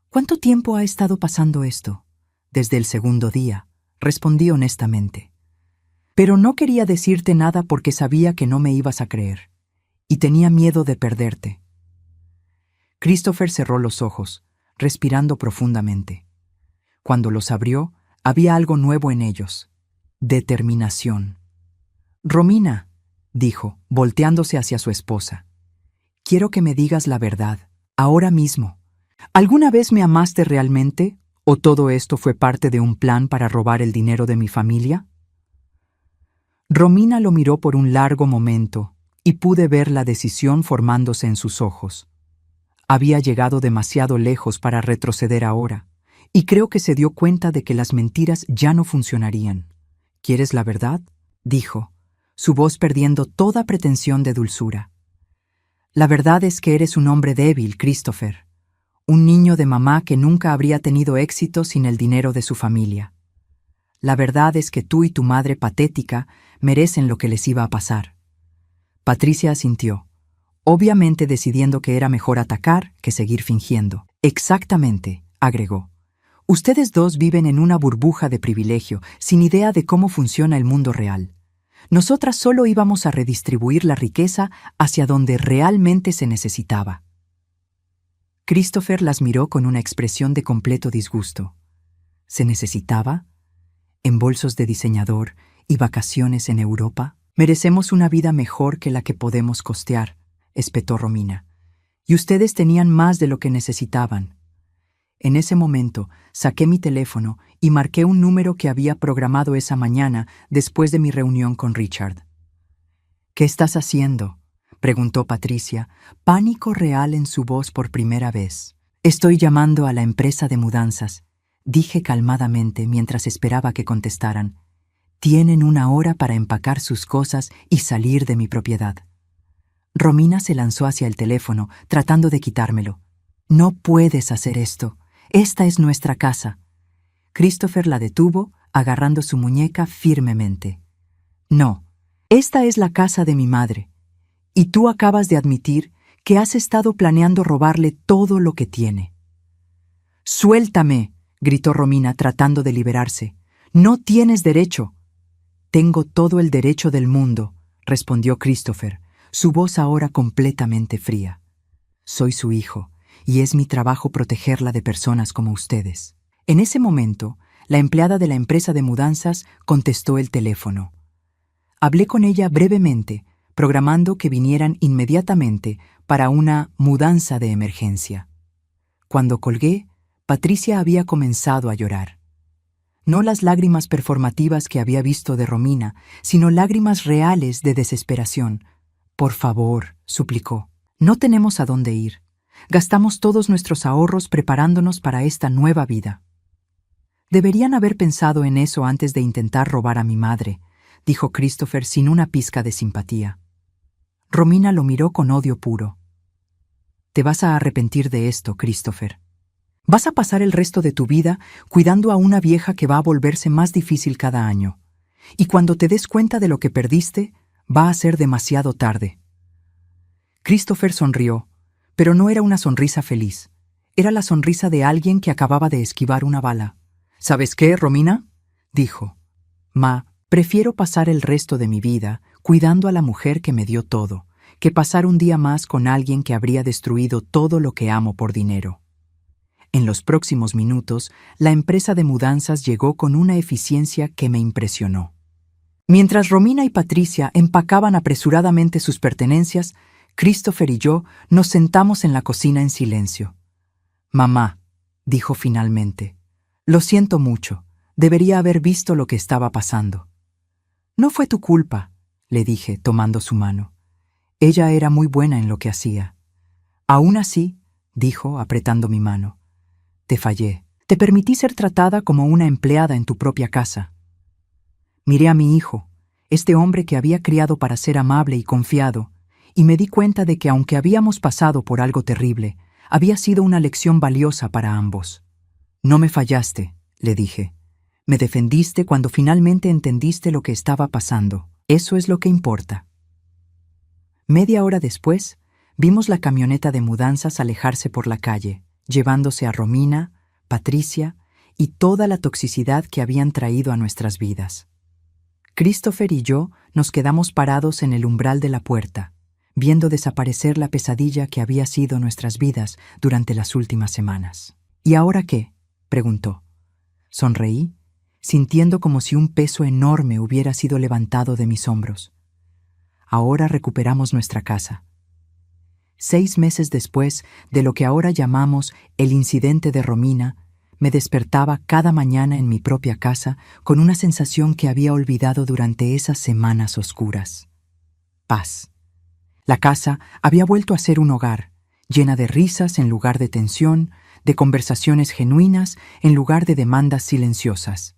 «¿Cuánto tiempo ha estado pasando esto?» «Desde el segundo día», respondí honestamente. «Pero no quería decirte nada porque sabía que no me ibas a creer, y tenía miedo de perderte». Christopher cerró los ojos, respirando profundamente. Cuando los abrió, había algo nuevo en ellos: determinación. «Romina», dijo, volteándose hacia su esposa, «quiero que me digas la verdad, ahora mismo. ¿Alguna vez me amaste realmente, o todo esto fue parte de un plan para robar el dinero de mi familia?» Romina lo miró por un largo momento y pude ver la decisión formándose en sus ojos. Había llegado demasiado lejos para retroceder ahora, y creo que se dio cuenta de que las mentiras ya no funcionarían. «¿Quieres la verdad?», dijo, su voz perdiendo toda pretensión de dulzura. «La verdad es que eres un hombre débil, Christopher. Un niño de mamá que nunca habría tenido éxito sin el dinero de su familia. La verdad es que tú y tu madre patética merecen lo que les iba a pasar». Patricia asintió, obviamente decidiendo que era mejor atacar que seguir fingiendo. «Exactamente», agregó. «Ustedes dos viven en una burbuja de privilegio, sin idea de cómo funciona el mundo real. Nosotras solo íbamos a redistribuir la riqueza hacia donde realmente se necesitaba». Christopher las miró con una expresión de completo disgusto. ¿Se necesitaba? ¿En bolsos de diseñador y vacaciones en Europa? «Merecemos una vida mejor que la que podemos costear», espetó Romina. «Y ustedes tenían más de lo que necesitaban». En ese momento, saqué mi teléfono y marqué un número que había programado esa mañana después de mi reunión con Richard. «¿Qué estás haciendo?», preguntó Patricia, pánico real en su voz por primera vez. «Estoy llamando a la empresa de mudanzas», dije calmadamente mientras esperaba que contestaran. «Tienen 1 hora para empacar sus cosas y salir de mi propiedad». Romina se lanzó hacia el teléfono, tratando de quitármelo. «No puedes hacer esto. Esta es nuestra casa». Christopher la detuvo, agarrando su muñeca firmemente. «No, esta es la casa de mi madre. Y tú acabas de admitir que has estado planeando robarle todo lo que tiene». «¡Suéltame!», gritó Romina, tratando de liberarse. «No tienes derecho». «Tengo todo el derecho del mundo», respondió Christopher, su voz ahora completamente fría. «Soy su hijo, y es mi trabajo protegerla de personas como ustedes». En ese momento, la empleada de la empresa de mudanzas contestó el teléfono. Hablé con ella brevemente, programando que vinieran inmediatamente para una mudanza de emergencia. Cuando colgué, Patricia había comenzado a llorar. No las lágrimas performativas que había visto de Romina, sino lágrimas reales de desesperación. «Por favor», suplicó, «no tenemos a dónde ir. Gastamos todos nuestros ahorros preparándonos para esta nueva vida». «Deberían haber pensado en eso antes de intentar robar a mi madre», dijo Christopher sin una pizca de simpatía. Romina lo miró con odio puro. «Te vas a arrepentir de esto, Christopher. Vas a pasar el resto de tu vida cuidando a una vieja que va a volverse más difícil cada año. Y cuando te des cuenta de lo que perdiste, va a ser demasiado tarde». Christopher sonrió, pero no era una sonrisa feliz. Era la sonrisa de alguien que acababa de esquivar una bala. «¿Sabes qué, Romina?», dijo. «Ma, Prefiero pasar el resto de mi vida cuidando a la mujer que me dio todo, que pasar un día más con alguien que habría destruido todo lo que amo por dinero. En los próximos minutos, la empresa de mudanzas llegó con una eficiencia que me impresionó. Mientras Romina y Patricia empacaban apresuradamente sus pertenencias, Christopher y yo nos sentamos en la cocina en silencio. «Mamá», dijo finalmente, «lo siento mucho, debería haber visto lo que estaba pasando». «No fue tu culpa», le dije, tomando su mano. Ella era muy buena en lo que hacía. «Aún así», dijo, apretando mi mano, «te fallé. Te permití ser tratada como una empleada en tu propia casa». Miré a mi hijo, este hombre que había criado para ser amable y confiado, y me di cuenta de que aunque habíamos pasado por algo terrible, había sido una lección valiosa para ambos. «No me fallaste», le dije. «Me defendiste cuando finalmente entendiste lo que estaba pasando. Eso es lo que importa». Media hora después, vimos la camioneta de mudanzas alejarse por la calle, llevándose a Romina, Patricia y toda la toxicidad que habían traído a nuestras vidas. Christopher y yo nos quedamos parados en el umbral de la puerta, viendo desaparecer la pesadilla que había sido nuestras vidas durante las últimas semanas. «¿Y ahora qué?», preguntó. Sonreí, sintiendo como si un peso enorme hubiera sido levantado de mis hombros. Ahora recuperamos nuestra casa. 6 meses después de lo que ahora llamamos el incidente de Romina, me despertaba cada mañana en mi propia casa con una sensación que había olvidado durante esas semanas oscuras. Paz. La casa había vuelto a ser un hogar, llena de risas en lugar de tensión, de conversaciones genuinas en lugar de demandas silenciosas.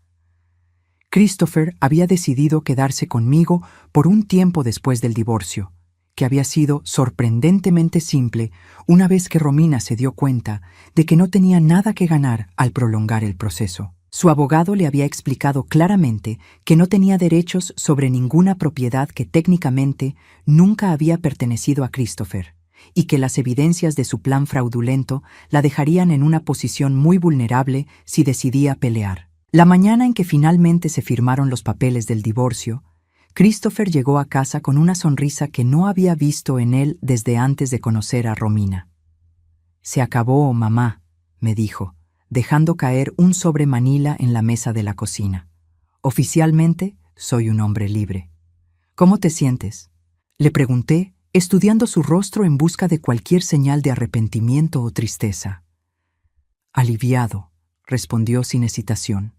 Christopher había decidido quedarse conmigo por un tiempo después del divorcio, que había sido sorprendentemente simple una vez que Romina se dio cuenta de que no tenía nada que ganar al prolongar el proceso. Su abogado le había explicado claramente que no tenía derechos sobre ninguna propiedad que técnicamente nunca había pertenecido a Christopher, y que las evidencias de su plan fraudulento la dejarían en una posición muy vulnerable si decidía pelear. La mañana en que finalmente se firmaron los papeles del divorcio, Christopher llegó a casa con una sonrisa que no había visto en él desde antes de conocer a Romina. «Se acabó, mamá», me dijo, dejando caer un sobre Manila en la mesa de la cocina. «Oficialmente, soy un hombre libre». «¿Cómo te sientes?», le pregunté, estudiando su rostro en busca de cualquier señal de arrepentimiento o tristeza. «Aliviado», respondió sin hesitación,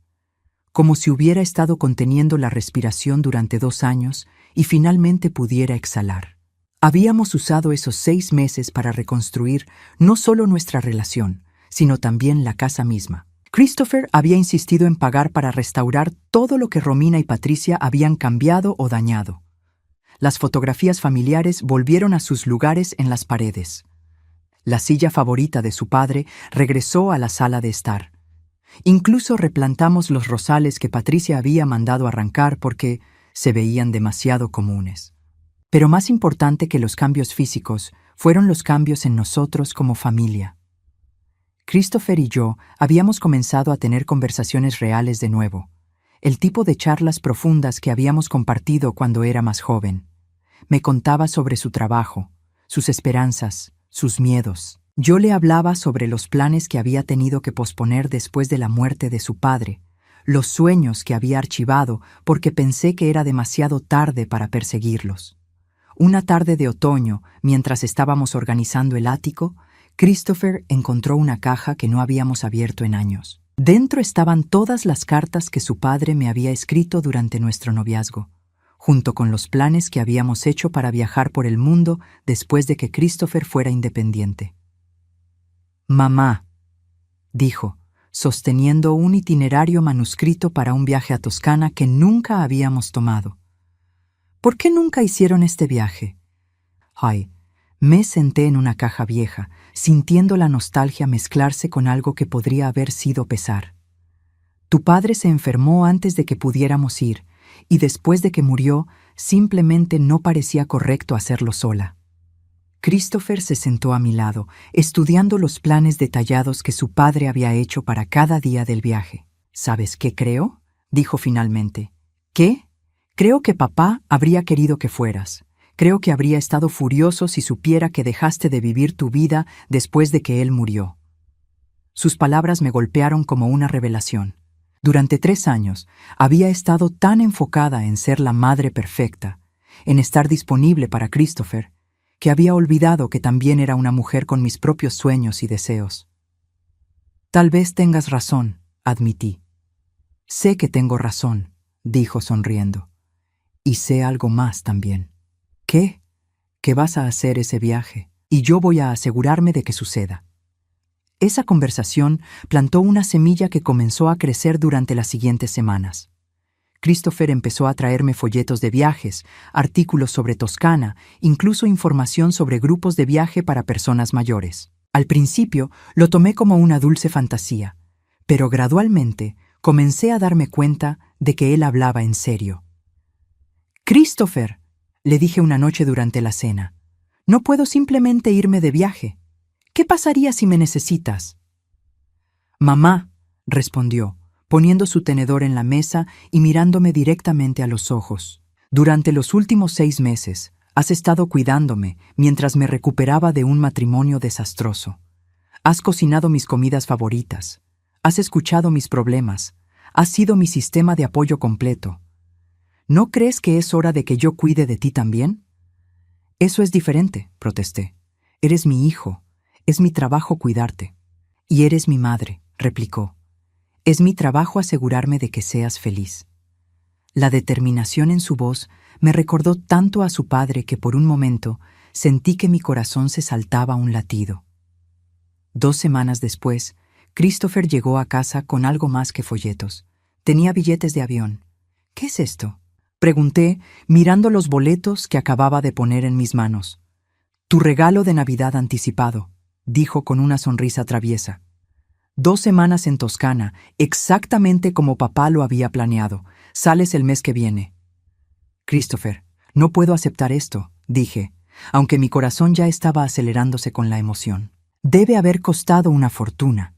como si hubiera estado conteniendo la respiración durante 2 años y finalmente pudiera exhalar. Habíamos usado esos 6 meses para reconstruir no solo nuestra relación, sino también la casa misma. Christopher había insistido en pagar para restaurar todo lo que Romina y Patricia habían cambiado o dañado. Las fotografías familiares volvieron a sus lugares en las paredes. La silla favorita de su padre regresó a la sala de estar. Incluso replantamos los rosales que Patricia había mandado arrancar porque se veían demasiado comunes. Pero más importante que los cambios físicos fueron los cambios en nosotros como familia. Christopher y yo habíamos comenzado a tener conversaciones reales de nuevo, el tipo de charlas profundas que habíamos compartido cuando era más joven. Me contaba sobre su trabajo, sus esperanzas, sus miedos. Yo le hablaba sobre los planes que había tenido que posponer después de la muerte de su padre, los sueños que había archivado porque pensé que era demasiado tarde para perseguirlos. Una tarde de otoño, mientras estábamos organizando el ático, Christopher encontró una caja que no habíamos abierto en años. Dentro estaban todas las cartas que su padre me había escrito durante nuestro noviazgo, junto con los planes que habíamos hecho para viajar por el mundo después de que Christopher fuera independiente. «Mamá», dijo, sosteniendo un itinerario manuscrito para un viaje a Toscana que nunca habíamos tomado. «¿Por qué nunca hicieron este viaje?» Ay, me senté en una caja vieja, sintiendo la nostalgia mezclarse con algo que podría haber sido pesar. «Tu padre se enfermó antes de que pudiéramos ir, y después de que murió, simplemente no parecía correcto hacerlo sola». Christopher se sentó a mi lado, estudiando los planes detallados que su padre había hecho para cada día del viaje. «¿Sabes qué creo?», dijo finalmente. «¿Qué?», Creo que papá habría querido que fueras. Creo que habría estado furioso si supiera que dejaste de vivir tu vida después de que él murió. Sus palabras me golpearon como una revelación. Durante 3 años había estado tan enfocada en ser la madre perfecta, en estar disponible para Christopher, que había olvidado que también era una mujer con mis propios sueños y deseos. Tal vez tengas razón, admití. Sé que tengo razón, dijo sonriendo. Y sé algo más también. ¿Qué? Que vas a hacer ese viaje, y yo voy a asegurarme de que suceda. Esa conversación plantó una semilla que comenzó a crecer durante las siguientes semanas. Christopher empezó a traerme folletos de viajes, artículos sobre Toscana, incluso información sobre grupos de viaje para personas mayores. Al principio lo tomé como una dulce fantasía, pero gradualmente comencé a darme cuenta de que él hablaba en serio. «Christopher», le dije una noche durante la cena, «no puedo simplemente irme de viaje. ¿Qué pasaría si me necesitas?» «Mamá», respondió, poniendo su tenedor en la mesa y mirándome directamente a los ojos. «Durante los últimos 6 meses has estado cuidándome mientras me recuperaba de un matrimonio desastroso. Has cocinado mis comidas favoritas. Has escuchado mis problemas. Has sido mi sistema de apoyo completo. ¿No crees que es hora de que yo cuide de ti también?» «Eso es diferente», protesté. «Eres mi hijo. Es mi trabajo cuidarte». «Y eres mi madre», replicó. «Es mi trabajo asegurarme de que seas feliz». La determinación en su voz me recordó tanto a su padre que por un momento sentí que mi corazón se saltaba a un latido. 2 semanas después, Christopher llegó a casa con algo más que folletos. Tenía billetes de avión. «¿Qué es esto?», pregunté, mirando los boletos que acababa de poner en mis manos. «Tu regalo de Navidad anticipado», dijo con una sonrisa traviesa. 2 semanas en Toscana, exactamente como papá lo había planeado. Sales el mes que viene. «Christopher, no puedo aceptar esto», dije, aunque mi corazón ya estaba acelerándose con la emoción. «Debe haber costado una fortuna».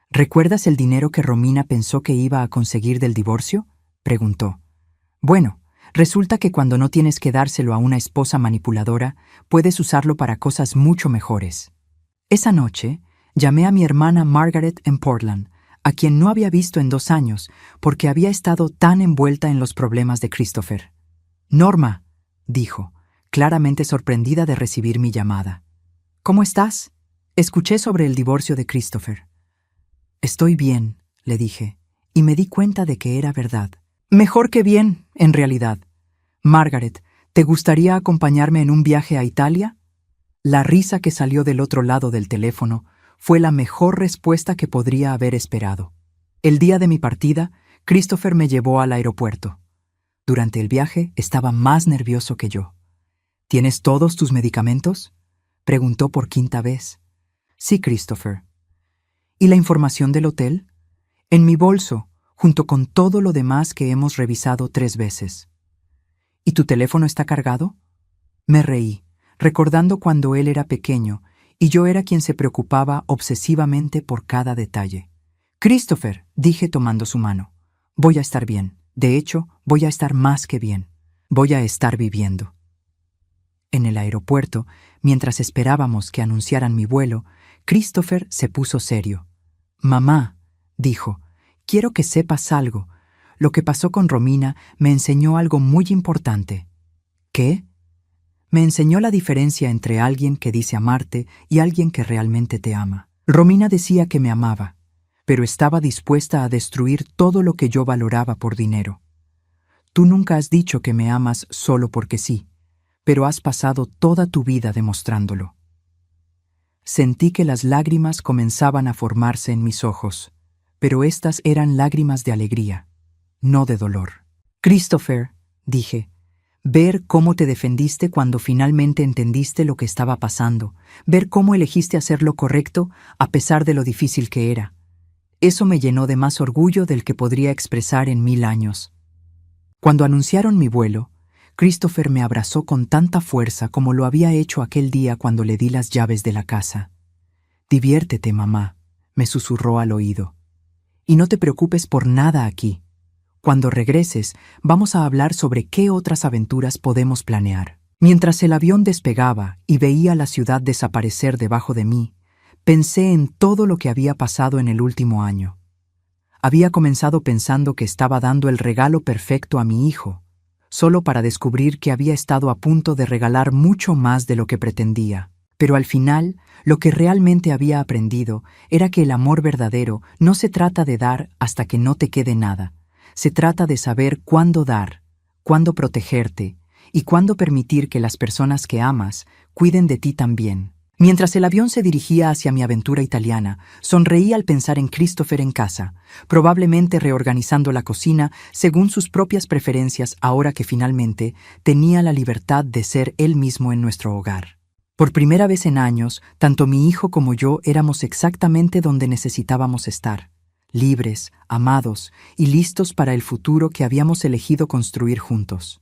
«¿Recuerdas el dinero que Romina pensó que iba a conseguir del divorcio?», preguntó. «Bueno, resulta que cuando no tienes que dárselo a una esposa manipuladora, puedes usarlo para cosas mucho mejores». Esa noche, llamé a mi hermana Margaret en Portland, a quien no había visto en 2 años porque había estado tan envuelta en los problemas de Christopher. «Norma», dijo, claramente sorprendida de recibir mi llamada. «¿Cómo estás? Escuché sobre el divorcio de Christopher». «Estoy bien», le dije, y me di cuenta de que era verdad. «Mejor que bien, en realidad. Margaret, ¿te gustaría acompañarme en un viaje a Italia?» La risa que salió del otro lado del teléfono fue la mejor respuesta que podría haber esperado. El día de mi partida, Christopher me llevó al aeropuerto. Durante el viaje estaba más nervioso que yo. «¿Tienes todos tus medicamentos?», preguntó por 5ª vez. «Sí, Christopher». «¿Y la información del hotel?». «En mi bolso, junto con todo lo demás que hemos revisado 3 veces». «¿Y tu teléfono está cargado?». Me reí, recordando cuando él era pequeño y yo era quien se preocupaba obsesivamente por cada detalle. «Christopher», dije tomando su mano, «voy a estar bien. De hecho, voy a estar más que bien. Voy a estar viviendo». En el aeropuerto, mientras esperábamos que anunciaran mi vuelo, Christopher se puso serio. «Mamá», dijo, «quiero que sepas algo. Lo que pasó con Romina me enseñó algo muy importante». «¿Qué?». Me enseñó la diferencia entre alguien que dice amarte y alguien que realmente te ama. Romina decía que me amaba, pero estaba dispuesta a destruir todo lo que yo valoraba por dinero. Tú nunca has dicho que me amas solo porque sí, pero has pasado toda tu vida demostrándolo. Sentí que las lágrimas comenzaban a formarse en mis ojos, pero estas eran lágrimas de alegría, no de dolor. «Christopher», dije, «ver cómo te defendiste cuando finalmente entendiste lo que estaba pasando, ver cómo elegiste hacer lo correcto a pesar de lo difícil que era. Eso me llenó de más orgullo del que podría expresar en 1000 años». Cuando anunciaron mi vuelo, Christopher me abrazó con tanta fuerza como lo había hecho aquel día cuando le di las llaves de la casa. «Diviértete, mamá», me susurró al oído. «Y no te preocupes por nada aquí. Cuando regreses, vamos a hablar sobre qué otras aventuras podemos planear. Mientras el avión despegaba y veía la ciudad desaparecer debajo de mí, pensé en todo lo que había pasado en el último año. Había comenzado pensando que estaba dando el regalo perfecto a mi hijo, solo para descubrir que había estado a punto de regalar mucho más de lo que pretendía. Pero al final, lo que realmente había aprendido era que el amor verdadero no se trata de dar hasta que no te quede nada. Se trata de saber cuándo dar, cuándo protegerte y cuándo permitir que las personas que amas cuiden de ti también. Mientras el avión se dirigía hacia mi aventura italiana, sonreí al pensar en Christopher en casa, probablemente reorganizando la cocina según sus propias preferencias ahora que finalmente tenía la libertad de ser él mismo en nuestro hogar. Por primera vez en años, tanto mi hijo como yo éramos exactamente donde necesitábamos estar, libres, amados y listos para el futuro que habíamos elegido construir juntos.